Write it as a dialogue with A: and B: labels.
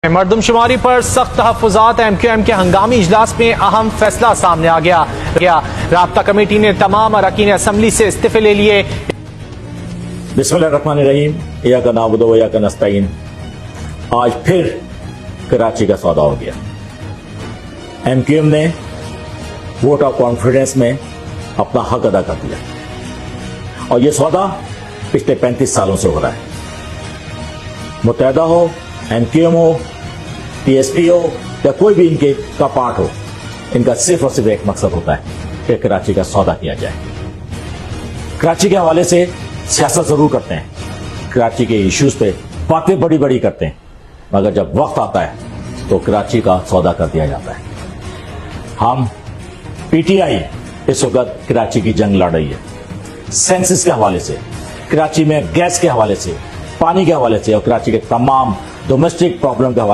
A: मरदमशुमारी पर सख्त तहफ़्फ़ुज़ात। MQM के हंगामी इजलास में अहम फैसला सामने आ गया। राब्ता कमेटी ने तमाम अरकान असम्बली से इस्तीफे ले लिए।
B: बिस्मिल्लाहिर्रहमानिर्रहीम, इय्याका नअबुदु व इय्याका नस्तईन। आज फिर कराची का सौदा हो गया। MQM ने वोट ऑफ कॉन्फिडेंस में अपना हक अदा कर दिया और यह सौदा पिछले 35 सालों से हो रहा है। मुत्तहदा हो, MQM हो, TSP हो या कोई भी इनके का पार्ट हो, इनका सिर्फ और सिर्फ एक मकसद होता है कि कराची का सौदा किया जाए। कराची के हवाले से सियासत जरूर करते हैं, कराची के इश्यूज पे बातें बड़ी बड़ी करते हैं, मगर जब वक्त आता है तो कराची का सौदा कर दिया जाता है। हम PTI इस वक्त कराची की जंग लड़ रही है, सेंसस के हवाले से, कराची में गैस के हवाले से, पानी के हवाले से और कराची के तमाम डोमेस्टिक प्रॉब्लम के हवाले